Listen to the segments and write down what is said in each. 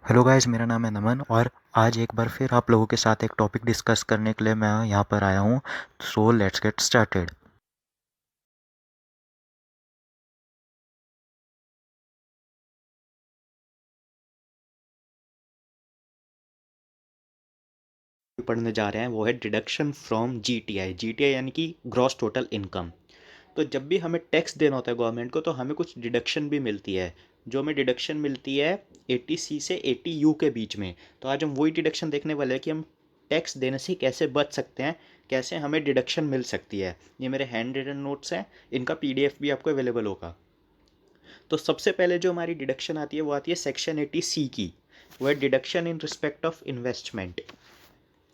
Hello guys, मेरा नाम है नमन और आज एक बार फिर आप लोगों के साथ एक टॉपिक डिस्कस करने के लिए मैं यहाँ पर आया हूँ। So let's get started. पढ़ने जा रहे हैं वो है डिडक्शन फ्रॉम जीटीआई। जीटीआई यानी कि ग्रॉस टोटल इनकम। तो जब भी हमें टैक्स देना होता है गवर्नमेंट को तो हमें कुछ डिडक्शन भी मिलती है। जो हमें डिडक्शन मिलती है 80C से 80U के बीच में। तो आज हम वही डिडक्शन देखने वाले हैं कि हम टैक्स देने से कैसे बच सकते हैं, कैसे हमें डिडक्शन मिल सकती है। ये मेरे हैंड रिटन नोट्स हैं, इनका पीडीएफ भी आपको अवेलेबल होगा। तो सबसे पहले जो हमारी डिडक्शन आती है वो आती है सेक्शन 80C की। वो है deduction in respect of investment.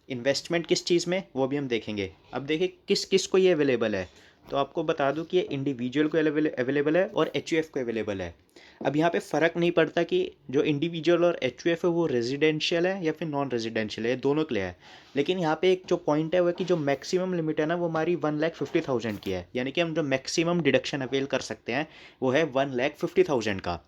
Investment किस चीज़ में वो भी हम देखेंगे। अब देखिए किस किस को ये अवेलेबल है। तो आपको बता दूं कि ये इंडिविजुअल को अवेलेबल है और एच को अवेलेबल है। अब यहाँ पे फ़र्क नहीं पड़ता कि जो इंडिविजुअल और एच है वो रेजिडेंशियल है या फिर नॉन रेजिडेंशियल है, दोनों के लिए है। लेकिन यहाँ पे एक जो पॉइंट है वो कि जो मैक्सिमम लिमिट है ना वो हमारी 1,50,000 की है। यानी कि हम जो मैक्सिमम डिडक्शन अवेल कर सकते हैं वो है 1,50,000 का।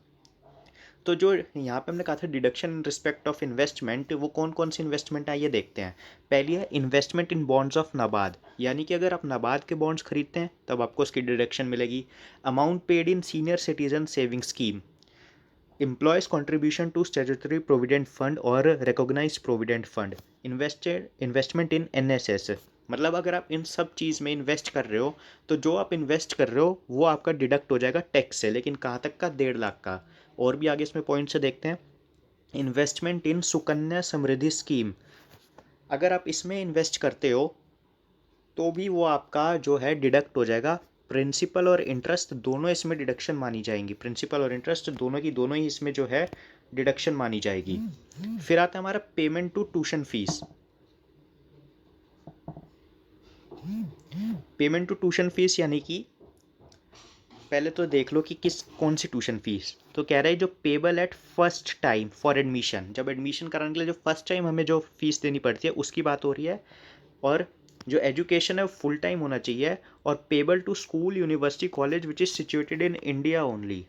तो जो यहाँ पे हमने कहा था deduction in respect of investment, वो कौन कौन सी इन्वेस्टमेंट है ये देखते हैं। पहली है investment in bonds of NABARD. यानी कि अगर आप नाबार्ड के बॉन्ड्स खरीदते हैं तब आपको उसकी डिडक्शन मिलेगी। Amount paid in senior citizen saving scheme, employees contribution to statutory provident fund or recognised provident fund, investment in NSS. मतलब अगर आप इन सब चीज़ में इन्वेस्ट कर रहे हो तो जो आप इन्वेस्ट कर रहे हो वो आपका डिडक्ट हो जाएगा टैक्स से। लेकिन कहाँ तक का? 1.5 लाख का। और भी आगे इसमें पॉइंट से देखते हैं। इन्वेस्टमेंट इन सुकन्या समृद्धि स्कीम, अगर आप इसमें इन्वेस्ट करते हो तो भी वो आपका जो है डिडक्ट हो जाएगा। प्रिंसिपल और इंटरेस्ट दोनों इसमें डिडक्शन मानी जाएंगी। प्रिंसिपल और इंटरेस्ट दोनों की दोनों ही इसमें जो है डिडक्शन मानी जाएगी। फिर आता है हमारा payment to tuition fees. Payment to tuition fees यानी कि पहले तो देख लो कि किस कौन सी ट्यूशन फीस। तो कह रहा है जो payable at first time for admission, जब एडमिशन कराने के लिए जो फर्स्ट टाइम हमें जो फीस देनी पड़ती है उसकी बात हो रही है। और जो एजुकेशन है वो फुल टाइम होना चाहिए। और payable to school university college which is situated in India only.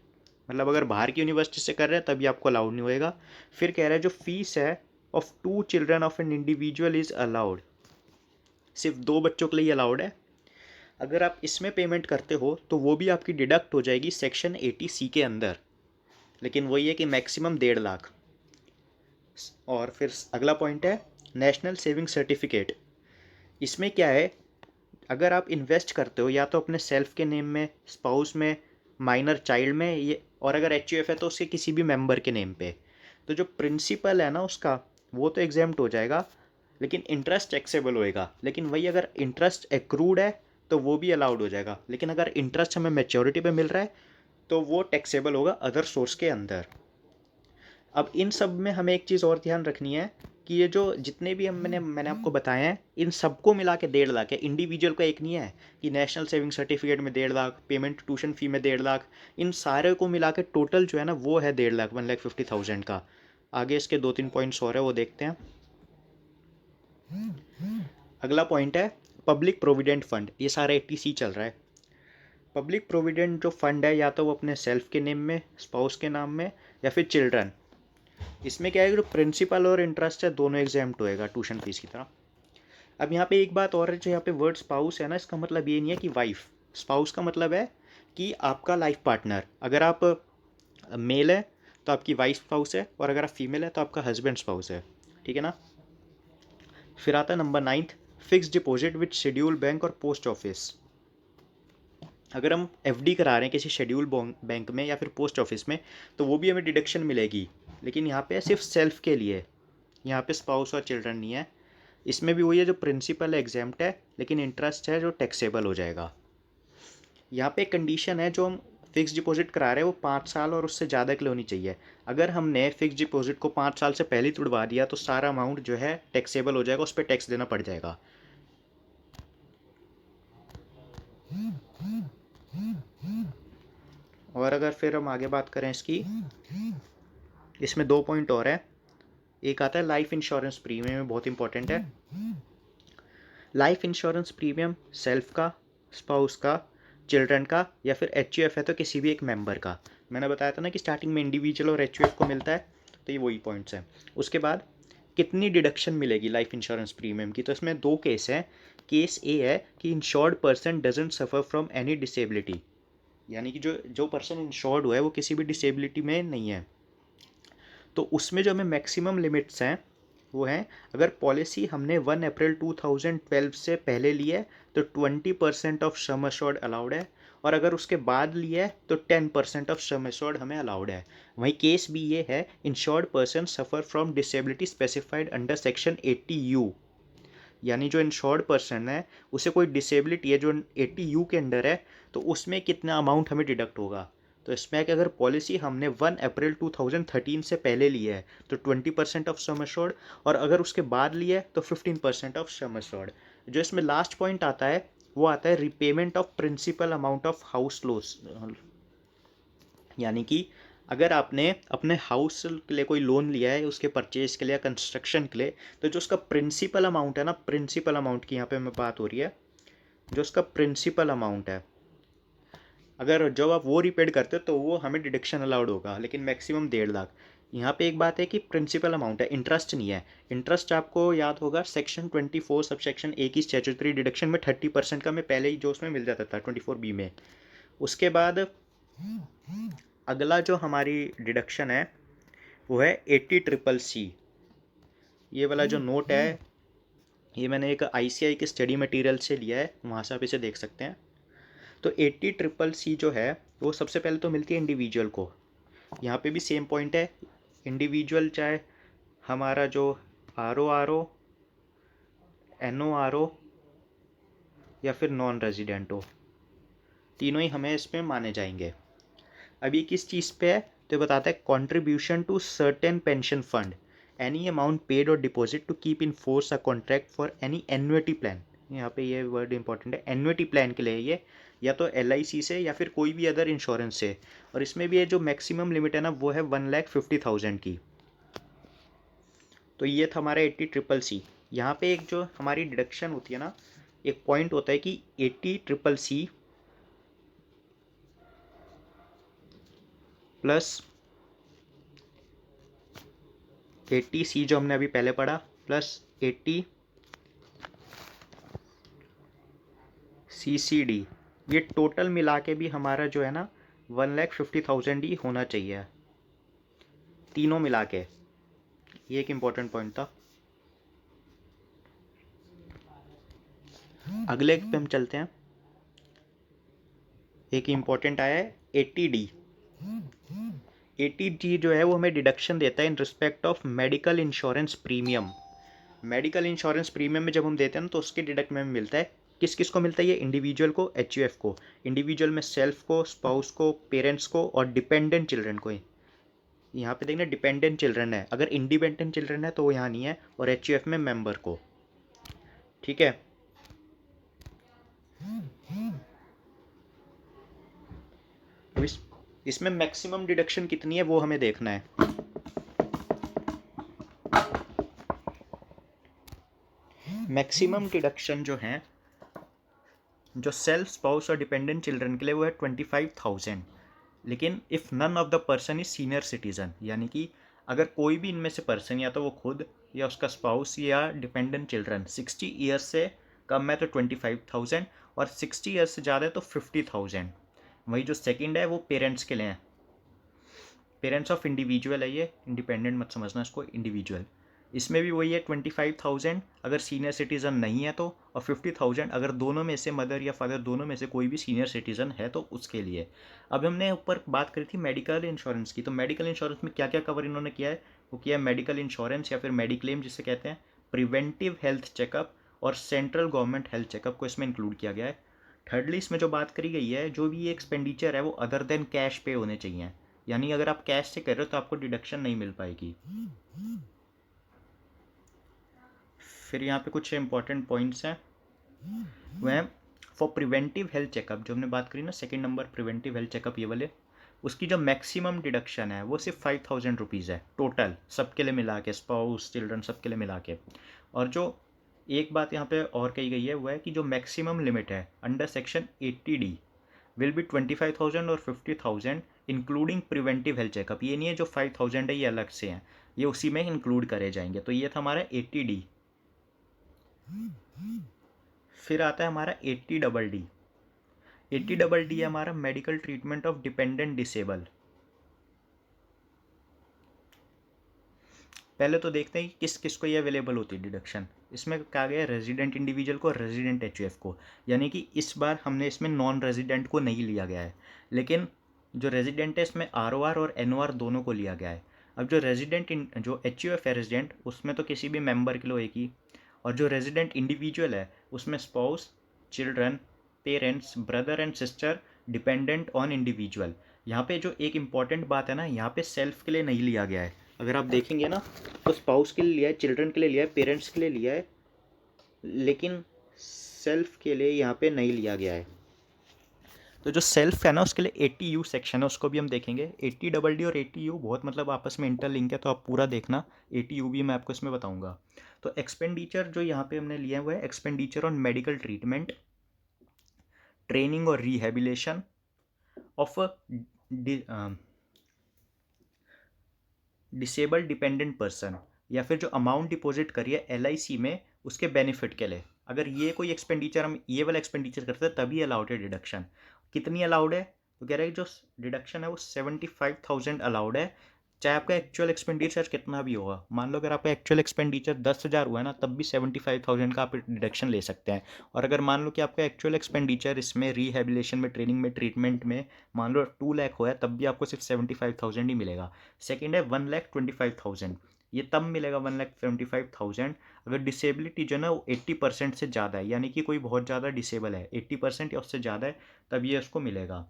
मतलब अगर बाहर की यूनिवर्सिटी से कर रहे हैं तभी आपको अलाउड नहीं होएगा। फिर कह रहा है जो फीस है of 2 children of an individual is allowed, सिर्फ 2 बच्चों के लिए अलाउड है। अगर आप इसमें पेमेंट करते हो तो वो भी आपकी डिडक्ट हो जाएगी सेक्शन 80C के अंदर। लेकिन वही है कि मैक्सिमम 1.5 लाख। और फिर अगला पॉइंट है नेशनल सेविंग सर्टिफिकेट। इसमें क्या है, अगर आप इन्वेस्ट करते हो या तो अपने सेल्फ के नेम में, स्पाउस में, माइनर चाइल्ड में, ये और अगर एच है तो उसके किसी भी मेंबर के नेम पे, तो जो प्रिंसिपल है ना उसका वो तो एग्जाम्प्ट हो जाएगा। लेकिन इंटरेस्ट टैक्सेबल होएगा। लेकिन वही अगर इंटरेस्ट एक्रूड है तो वो भी अलाउड हो जाएगा। लेकिन अगर इंटरेस्ट हमें मेच्योरिटी पे मिल रहा है तो वो टैक्सेबल होगा अदर सोर्स के अंदर। अब इन सब में हमें एक चीज़ और ध्यान रखनी है कि ये जो जितने भी मैंने आपको बताए हैं इन सबको मिला के 1.5 लाख है। इंडिविजुअल का एक नहीं है कि नेशनल सेविंग सर्टिफिकेट में 1.5 लाख, पेमेंट ट्यूशन फी में 1.5 लाख। इन सारे को मिला के टोटल जो है ना वो है 1.5 लाख, 1,50,000 का। आगे इसके 2-3 पॉइंट्स और है वो देखते हैं। अगला पॉइंट है पब्लिक प्रोविडेंट फंड। ये सारा 80C चल रहा है। पब्लिक प्रोविडेंट जो फंड है या तो वो अपने सेल्फ के नेम में, स्पाउस के नाम में, या फिर चिल्ड्रन। इसमें क्या है कि जो प्रिंसिपल और इंटरेस्ट है दोनों एग्जाम्प्ट होएगा ट्यूशन फीस की तरह। अब यहाँ पे एक बात और है, जो यहाँ पे वर्ड स्पाउस है ना इसका मतलब ये नहीं है कि वाइफ। स्पाउस का मतलब है कि आपका लाइफ पार्टनर। अगर आप मेल है तो आपकी वाइफ स्पाउस है, और अगर आप फीमेल है तो आपका हस्बैंड स्पाउस है। ठीक है ना। फिर आता है number 9, fix deposit with schedule bank और पोस्ट ऑफिस। अगर हम एफडी करा रहे हैं किसी शेड्यूल बैंक में या फिर पोस्ट ऑफिस में तो वो भी हमें डिडक्शन मिलेगी। लेकिन यहाँ पे सिर्फ सेल्फ के लिए, यहाँ पे स्पाउस और चिल्ड्रन नहीं है। इसमें भी वही है, जो प्रिंसिपल है एग्जाम्प्ट है, लेकिन इंटरेस्ट है जो टैक्सेबल हो जाएगा। यहाँ पे कंडीशन है, जो हम फिक्स डिपॉजिट करा रहे हैं वो 5 साल और उससे ज़्यादा के लिए होनी चाहिए। अगर हमने फिक्स डिपॉजिट को 5 साल से पहले ही तुड़वा दिया तो सारा अमाउंट जो है टैक्सेबल हो जाएगा, उस पर टैक्स देना पड़ जाएगा। और अगर फिर हम आगे बात करें इसकी, इसमें 2 पॉइंट और है। एक आता है लाइफ इंश्योरेंस प्रीमियम, बहुत इंपॉर्टेंट है। लाइफ इंश्योरेंस प्रीमियम सेल्फ का, स्पाउस का, चिल्ड्रन का, या फिर एच है तो किसी भी एक मेंबर का। मैंने बताया था ना कि स्टार्टिंग में इंडिविजुअल और एच को मिलता है। तो ये वही पॉइंट्स हैं। उसके बाद कितनी डिडक्शन मिलेगी लाइफ इंश्योरेंस प्रीमियम की, तो इसमें दो केस हैं। केस ए है कि insured person doesn't suffer from any disability, यानी कि जो जो पर्सन इंश्योर्ड हुआ है वो किसी भी डिसेबिलिटी में नहीं है। तो उसमें जो हमें मैक्सिमम लिमिट्स हैं वो हैं, अगर पॉलिसी हमने 1 अप्रैल 2012 से पहले ली है तो 20% ऑफ सम एश्योर्ड अलाउड है, और अगर उसके बाद लिया है तो 10% ऑफ सम एश्योर्ड हमें अलाउड है। वहीं केस भी ये है, insured person suffer from disability specified under section 80U, यानी जो इंश्योर्ड पर्सन है उसे कोई डिसेबिलिटी है जो 80U के अंडर है, तो उसमें कितना अमाउंट हमें डिडक्ट होगा। तो इसमें है कि अगर पॉलिसी हमने 1 अप्रैल 2013 से पहले ली है तो 20% ऑफ सम एश्योर्ड, और अगर उसके बाद ली है तो 15% ऑफ सम एश्योर्ड। जो इसमें लास्ट पॉइंट आता है वो आता है repayment of principal amount of house loans, यानी कि अगर आपने अपने हाउस के लिए कोई लोन लिया है उसके परचेज के लिए या कंस्ट्रक्शन के लिए, तो जो उसका प्रिंसिपल अमाउंट है ना, प्रिंसिपल अमाउंट की यहाँ पे मैं बात हो रही है, जो उसका प्रिंसिपल अमाउंट है, अगर जब आप वो रिपेड करते हो तो वो हमें डिडक्शन अलाउड होगा, लेकिन मैक्सिमम 1.5 लाख। यहाँ पे एक बात है कि प्रिंसिपल अमाउंट है, इंटरेस्ट नहीं है। इंटरेस्ट आपको याद होगा सेक्शन 24 सब सेक्शन ए की स्टैट्यूटरी डिडक्शन में 30% का मैं पहले ही जो उसमें मिल जाता था 24B में। उसके बाद अगला जो हमारी डिडक्शन है वो है 80CCC। ये वाला जो नोट है ये मैंने एक ICI के स्टडी मटेरियल से लिया है, वहाँ से आप इसे देख सकते हैं। तो 80CCC जो है वो सबसे पहले तो मिलती है इंडिविजुअल को। यहाँ पे भी सेम पॉइंट है, इंडिविजुअल चाहे हमारा जो RO NO या फिर नॉन रेजिडेंट हो, तीनों ही हमें इसमें माने जाएंगे। अभी किस चीज़ पे है तो बताता है contribution to certain pension fund, any amount paid or deposit to keep in force a contract for any annuity plan. यहाँ पे ये वर्ड इंपॉर्टेंट है, एन्युटी प्लान के लिए ये, या तो LIC से या फिर कोई भी अदर इंश्योरेंस से। और इसमें भी ये जो मैक्सिमम लिमिट है ना वो है 1,50,000 की। तो ये था हमारा 80CCC। यहाँ पे एक जो हमारी डिडक्शन होती है ना, एक पॉइंट होता है कि 80CCC प्लस 80C जो हमने अभी पहले पढ़ा प्लस 80CCD, ये टोटल मिला के भी हमारा जो है ना 1,50,000 ही होना चाहिए, तीनों मिला के। ये एक इम्पोर्टेंट पॉइंट था। अगले पे हम चलते हैं। एक इम्पोर्टेंट आया है 80D। 80D जो है वो हमें डिडक्शन देता है इन respect of medical insurance premium. Medical insurance premium में जब हम देते हैं ना तो उसके डिडक्ट में मिलता है, किस किस को मिलता है, ये इंडिविजुअल को, HUF को, इंडिविजुअल में सेल्फ को, स्पाउस को, पेरेंट्स को और डिपेंडेंट चिल्ड्रन को। यहाँ पे देखना डिपेंडेंट चिल्ड्रन है, अगर इंडिपेंडेंट चिल्ड्रन है तो वो यहाँ नहीं है, और HUF में मेंबर को। ठीक है, अब इसमें मैक्सिमम डिडक्शन कितनी है वो हमें देखना है। मैक्सिमम डिडक्शन जो है जो सेल्फ, स्पाउस और डिपेंडेंट चिल्ड्रन के लिए वो है 25,000, लेकिन if none of the person is senior citizen, यानी कि अगर कोई भी इनमें से पर्सन या तो वो खुद या उसका स्पाउस या डिपेंडेंट चिल्ड्रन 60 ईयर्स से कम है तो 25,000, और 60 ईयर्स से ज़्यादा है तो 50,000। वही जो सेकंड है वो पेरेंट्स के लिए है, पेरेंट्स ऑफ इंडिविजुअल है, ये इंडिपेंडेंट मत समझना इसको, इंडिविजुअल। इसमें भी वही है 25,000 अगर सीनियर सिटीज़न नहीं है तो, और 50,000 अगर दोनों में से मदर या फादर दोनों में से कोई भी सीनियर सिटीज़न है तो उसके लिए। अब हमने ऊपर बात करी थी मेडिकल इंश्योरेंस की, तो मेडिकल इंश्योरेंस में क्या क्या कवर इन्होंने किया है, वो किया है मेडिकल इंश्योरेंस या फिर मेडिक्लेम जिसे कहते हैं, प्रिवेंटिव हेल्थ चेकअप और सेंट्रल गवर्नमेंट हेल्थ चेकअप को इसमें इंक्लूड किया गया है। थर्डली इसमें जो बात करी गई है, जो भी ये एक्सपेंडिचर है वो अदर देन कैश पे होने चाहिए, यानी अगर आप कैश से कर रहे हो तो आपको डिडक्शन नहीं मिल पाएगी। फिर यहाँ पे कुछ इंपॉर्टेंट पॉइंट्स हैं, वह फॉर प्रिवेंटिव हेल्थ चेकअप जो हमने बात करी ना, second number preventive health checkup ये वाले, उसकी जो मैक्सिमम डिडक्शन है वो सिर्फ 5,000 रुपीज़ है टोटल सबके लिए मिला के, स्पाउस चिल्ड्रन सबके लिए मिला के। और जो एक बात यहाँ पे और कही गई है वो है कि जो मैक्सिमम लिमिट है under section 80D will be 25,000 और 50,000 इंक्लूडिंग प्रिवेंटिव हेल्थ चेकअप, ये नहीं है जो 5000 है ये अलग से हैं, ये उसी में इंक्लूड करे जाएंगे। तो ये था हमारा 80D। फिर आता है हमारा 80DD। 80DD है हमारा medical treatment of dependent disable. पहले तो देखते हैं कि किस किस को ये अवेलेबल होती है डिडक्शन। इसमें कहा गया रेजिडेंट इंडिविजुअल को, रेजिडेंट एचयूएफ को, यानी कि इस बार हमने इसमें नॉन रेजिडेंट को नहीं लिया गया है, लेकिन जो रेजिडेंट है इसमें आरओआर और एनओआर दोनों को लिया गया है। अब जो रेजिडेंट जो एचयूएफ है रेजिडेंट, उसमें तो किसी भी मेंबर के लिए एक ही, और जो रेजिडेंट इंडिविजुअल है उसमें spouse, children, parents, brother and sister, dependent on individual. यहाँ पे जो एक इम्पॉर्टेंट बात है ना, यहाँ पे सेल्फ के लिए नहीं लिया गया है। अगर आप देखेंगे ना तो स्पाउस के लिए लिया है, चिल्ड्रन के लिए लिया है, पेरेंट्स के लिए लिया है, लेकिन सेल्फ के लिए यहाँ पे नहीं लिया गया है। तो जो सेल्फ है ना उसके लिए 80U सेक्शन है, उसको भी हम देखेंगे। 80DD और 80U बहुत मतलब आपस में इंटरलिंक है, तो आप पूरा देखना। 80U भी मैं आपको इसमें बताऊंगा। तो एक्सपेंडिचर जो यहाँ पे हमने लिया हुआ है, expenditure on medical treatment, training और rehabilitation of disabled dependent person, या फिर जो अमाउंट डिपॉजिट करिए LIC में उसके बेनिफिट के लिए। अगर ये कोई एक्सपेंडिचर हम ये वाला एक्सपेंडिचर करते हैं तभी अलाउड है डिडक्शन। कितनी अलाउड है? तो कह रहा है कि जो डिडक्शन है वो 75,000 अलाउड है, चाहे आपका एक्चुअल एक्सपेंडिचर कितना भी होगा। मान लो अगर आपका एक्चुअल एक्सपेंडिचर 10,000 हुआ है ना, तब भी 75,000 का आप डिडक्शन ले सकते हैं। और अगर मान लो कि आपका एक्चुअल एक्सपेंडिचर इसमें रिहेबिलेशन में, ट्रेनिंग में, ट्रीटमेंट में मान लो 2 लाख हुआ है, तब भी आपको सिर्फ 75,000 ही मिलेगा। सेकेंड है 1,25,000, ये तब मिलेगा 1,75,000 अगर डिसेबिलिटी जो है ना वो 80% से ज़्यादा है, यानी कि कोई बहुत ज़्यादा डिसेबल है, 80% या उससे ज़्यादा है, तब ये उसको मिलेगा।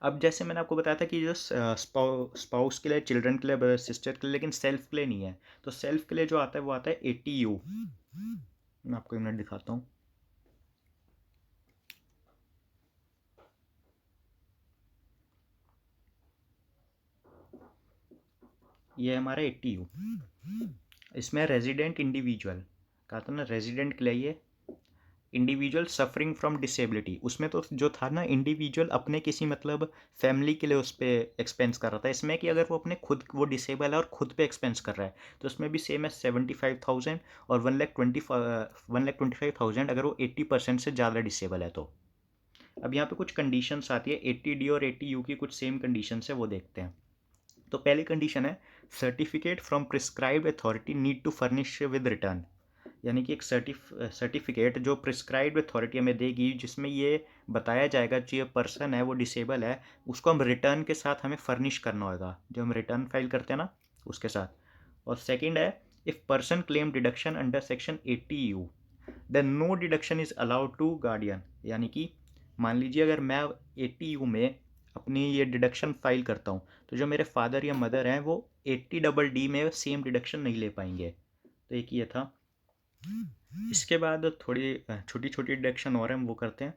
अब जैसे मैंने आपको बताया था कि जो स्पाउस के लिए, चिल्ड्रन के लिए, सिस्टर के लिए, लेकिन सेल्फ के लिए नहीं है। तो सेल्फ के लिए जो आता है वो आता है 80U। मैं आपको एक मिनट दिखाता हूँ। ये हमारा 80U। इसमें रेजिडेंट इंडिविजुअल कहा था ना, रेजिडेंट के लिए ये इंडिविजुअल सफरिंग फ्रॉम डिसेबिलिटी, उसमें तो जो था ना इंडिविजुअल अपने किसी मतलब फैमिली के लिए उस पर एक्सपेंस कर रहा था। इसमें कि अगर वो अपने खुद, वो डिसेबल है और खुद पे एक्सपेंस कर रहा है, तो उसमें भी सेम है 75,000 और 1,25,000 अगर वो 80% से ज़्यादा डिसेबल है तो। अब यहाँ पे कुछ कंडीशंस आती है 80D और 80U की, कुछ सेम कंडीशंस है, वो देखते हैं। तो पहली कंडीशन है certificate from prescribed authority need to furnish with return, यानी कि एक सर्टिफिकेट जो प्रिस्क्राइब्ड अथॉरिटी हमें देगी जिसमें ये बताया जाएगा जो ये पर्सन है वो डिसेबल है, उसको हम रिटर्न के साथ हमें फर्निश करना होगा, जो हम रिटर्न फाइल करते हैं ना उसके साथ। और सेकंड है if person claim deduction under section 80U then no deduction is allowed to guardian, यानी कि मान लीजिए अगर मैं 80U में अपनी ये डिडक्शन फाइल करता हूँ, तो जो मेरे फादर या मदर हैं वो 80DD में सेम डिडक्शन नहीं ले पाएंगे। तो एक ये था। इसके बाद थोड़ी छोटी छोटी डिडक्शन और हम वो करते हैं।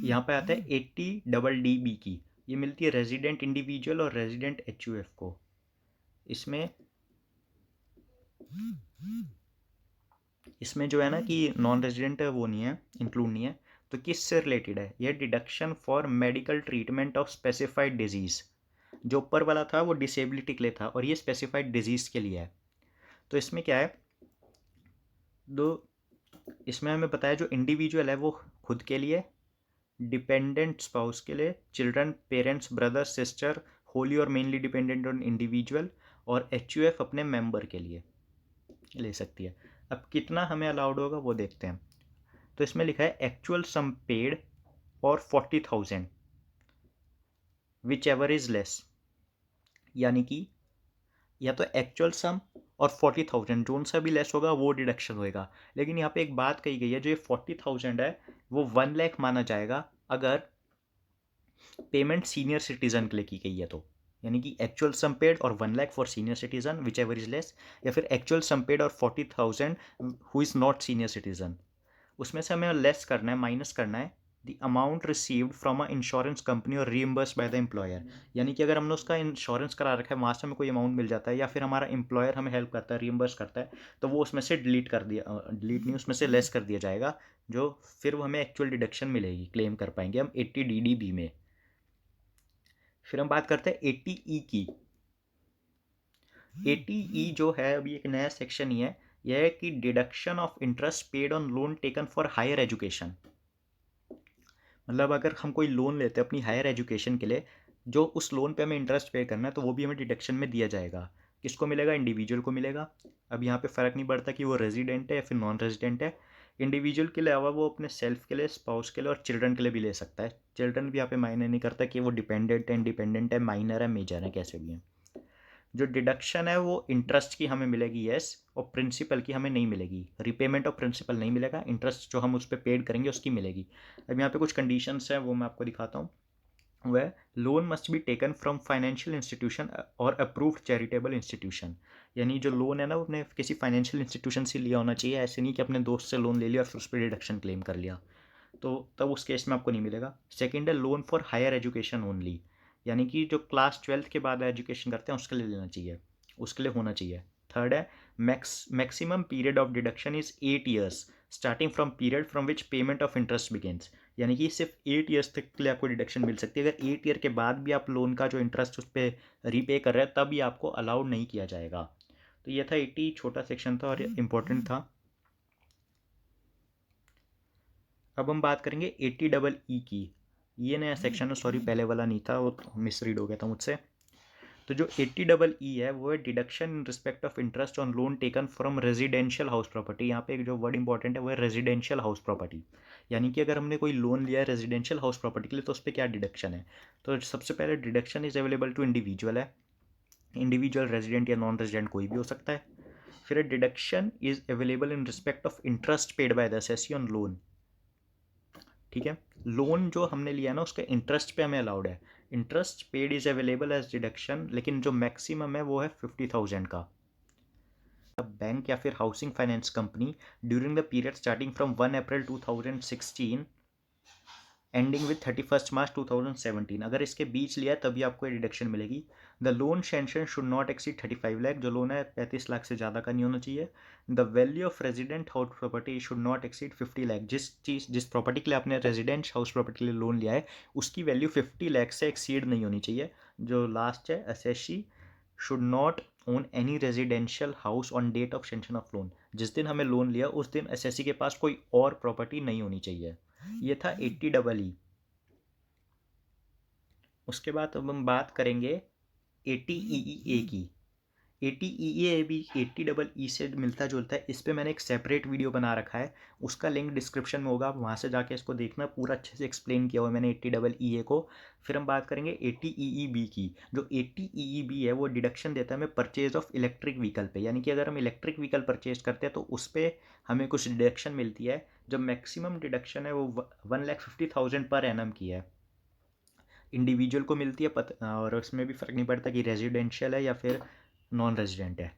यहाँ पे आता है 80DD की, ये मिलती है रेजिडेंट इंडिविजुअल और रेजिडेंट एचयूएफ को। इसमें जो है ना कि नॉन रेजिडेंट वो नहीं है, इंक्लूड नहीं है। तो किससे रिलेटेड है ये? Deduction for medical treatment of specified disease. जो ऊपर वाला था वो डिसेबिलिटी के लिए था और ये स्पेसिफाइड डिजीज़ के लिए है। तो इसमें क्या है, दो इसमें हमें बताया जो इंडिविजुअल है वो खुद के लिए, डिपेंडेंट स्पाउस के लिए, children, parents, brother, sister, Holi और मेनली डिपेंडेंट ऑन इंडिविजुअल, और एचयूएफ अपने मेंबर के लिए ले सकती है। अब कितना हमें अलाउड होगा वो देखते हैं। तो इसमें लिखा है एक्चुअल सम पेड और 40,000 विच एवर इज लेस, यानी कि या तो एक्चुअल सम और 40,000 जोन सा भी लेस होगा वो डिडक्शन होएगा। लेकिन यहाँ पे एक बात कही गई है, जो ये 40,000 है वो 1 लाख माना जाएगा अगर पेमेंट सीनियर सिटीजन के लिए की गई है तो, यानी कि एक्चुअल सम पेड और 1 lakh for senior citizen which ever is less, या फिर एक्चुअल सम पेड और 40,000 who is not senior citizen. उसमें से हमें लेस करना है, माइनस करना है the amount received from a insurance company और रीइम्बर्स बाय द एम्प्लॉयर। यानी कि अगर हमने उसका इंश्योरेंस करा रखा है, वहाँ से हमें कोई अमाउंट मिल जाता है या फिर हमारा एम्प्लॉयर हमें हेल्प करता है, रीइम्बर्स करता है, तो वो उसमें से डिलीट नहीं, उसमें से लेस कर दिया जाएगा, जो फिर वो हमें एक्चुअल डिडक्शन मिलेगी, क्लेम कर पाएंगे हम 80 DDB में। फिर हम बात करते हैं 80E की। 80E जो है अभी एक नया सेक्शन ही है, यह है कि deduction of interest paid on loan taken for higher education. मतलब अगर हम कोई लोन लेते हैं अपनी हायर एजुकेशन के लिए, जो उस लोन पे हमें इंटरेस्ट पे करना है, तो वो भी हमें डिडक्शन में दिया जाएगा। किसको मिलेगा? इंडिविजुअल को मिलेगा। अब यहाँ पे फ़र्क नहीं पड़ता कि वो रेजिडेंट है या फिर नॉन रेजिडेंट है। इंडिविजुअल के अलावा वो अपने सेल्फ के लिए, स्पाउस के लिए और चिल्ड्रन के लिए भी ले सकता है। चिल्ड्रन भी यहाँ पे मायने नहीं करता कि वो डिपेंडेंट है, इंडिपेंडेंट है, माइनर है, मेजर है, कैसे भी है। जो डिडक्शन है वो इंटरेस्ट की हमें मिलेगी, यस, और प्रिंसिपल की हमें नहीं मिलेगी। रिपेमेंट ऑफ प्रिंसिपल नहीं मिलेगा, इंटरेस्ट जो हम उस पर पेड करेंगे उसकी मिलेगी। अब यहाँ पे कुछ कंडीशंस हैं, वो मैं आपको दिखाता हूँ। वह loan must be taken from financial institution और अप्रूव्ड चैरिटेबल इंस्टीट्यूशन। यानी जो लोन है ना, वो अपने किसी फाइनेंशियल इंस्टीट्यूशन से लिया होना चाहिए, ऐसे नहीं कि अपने दोस्त से लोन ले लिया और फिर उस पर डिडक्शन क्लेम कर लिया, तो तब उस केस में आपको नहीं मिलेगा। सेकेंड है loan for higher education only, यानी कि जो क्लास 12th के बाद एजुकेशन करते हैं उसके लिए लेना चाहिए, उसके लिए होना चाहिए। थर्ड है maximum period of deduction is 8 years starting from period from which payment of interest begins. यानी कि सिर्फ 8 ईयर्स तक के लिए आपको डिडक्शन मिल सकती है। अगर 8 ईयर के बाद भी आप लोन का जो इंटरेस्ट उस पर रीपे कर रहे हैं, तब भी आपको अलाउड नहीं किया जाएगा। तो ये था 80, छोटा सेक्शन था और इम्पोर्टेंट था। अब हम बात करेंगे 80EE की। ये नया सेक्शन है, सॉरी पहले वाला नहीं था, वो मिसरीड हो गया था मुझसे। तो जो 80EE है वो है deduction in respect of interest on loan taken from residential house property. यहाँ पे एक जो वर्ड इंपॉर्टेंट है वो है रेजिडेंशियल हाउस प्रॉपर्टी। यानी कि अगर हमने कोई लोन लिया है रेजिडेंशियल हाउस प्रॉपर्टी के लिए, तो उस पर क्या डिडक्शन है? तो सबसे पहले deduction is available to individual है, इंडिविजुअल, रेजिडेंट या नॉन रेजिडेंट कोई भी हो सकता है। फिर deduction is available in respect of interest paid by the assessee on loan. ठीक है, लोन जो हमने लिया ना उसके इंटरेस्ट पे हमें अलाउड है। Interest paid is available as deduction, लेकिन जो मैक्सिमम है वो है 50,000 का। बैंक या फिर housing finance company during the period starting from 1 April 2016 ending with 31 March 2017, अगर इसके बीच लिया तभी आपको डिडक्शन मिलेगी। The loan sanction should not exceed 35 lakh, जो लोन है 35 लाख से ज़्यादा का नहीं होना चाहिए। The value of resident house property should not exceed 50 lakh, जिस प्रॉपर्टी के लिए आपने रेजिडेंट हाउस प्रॉपर्टी के लिए लोन लिया है उसकी वैल्यू 50 लाख से एक्सीड नहीं होनी चाहिए। जो लास्ट है, assessee should not own any residential house on date of sanction of loan. जिस दिन हमें लोन लिया उस दिन असेसी के पास कोई और प्रॉपर्टी नहीं होनी चाहिए। ये था 80EE। उसके बाद अब हम बात करेंगे 80EE की। 80EE भी 80EE से मिलता जुलता है। इस पर मैंने एक सेपरेट वीडियो बना रखा है, उसका लिंक डिस्क्रिप्शन में होगा, आप वहाँ से जाके इसको देखना, पूरा अच्छे से एक्सप्लेन किया हुआ है मैंने 80EE को। फिर हम बात करेंगे 80EEB की। जो 80EEB है वो डिडक्शन देता है हमें परचेज ऑफ इलेक्ट्रिक व्हीकल पे, यानी कि अगर हम इलेक्ट्रिक व्हीकल परचेज करते हैं तो उस पर हमें कुछ डिडक्शन मिलती है। जो मैक्सिमम डिडक्शन है वो 1,50,000 पर एनम की है, इंडिविजुअल को मिलती है और उसमें भी फ़र्क नहीं पड़ता कि रेजिडेंशियल है या फिर नॉन रेजिडेंट है।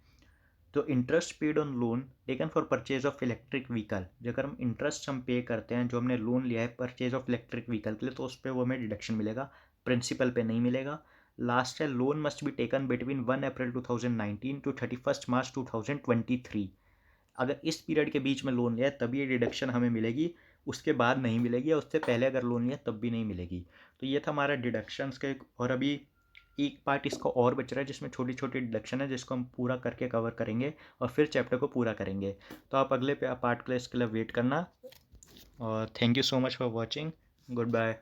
तो interest paid on loan taken for purchase of electric vehicle, जो अगर हम इंटरेस्ट हम पे करते हैं, जो हमने लोन लिया है परचेज ऑफ इलेक्ट्रिक व्हीकल के लिए, तो उस पर वो हमें डिडक्शन मिलेगा, प्रिंसिपल पे नहीं मिलेगा। लास्ट है loan must be taken between 1 April 2019 to 31 March 2023। अगर इस पीरियड के बीच में लोन लिया है तभी ये डिडक्शन हमें मिलेगी, उसके बाद नहीं मिलेगी, या उससे पहले अगर लोन लिया तब भी नहीं मिलेगी। तो ये था हमारा डिडक्शंस का और अभी एक पार्ट इसका और बच रहा है जिसमें छोटी छोटी डिडक्शन है, जिसको हम पूरा करके कवर करेंगे और फिर चैप्टर को पूरा करेंगे। तो आप अगले पार्ट के लिए इसके लिए वेट करना, और thank you so much for watching. Good bye.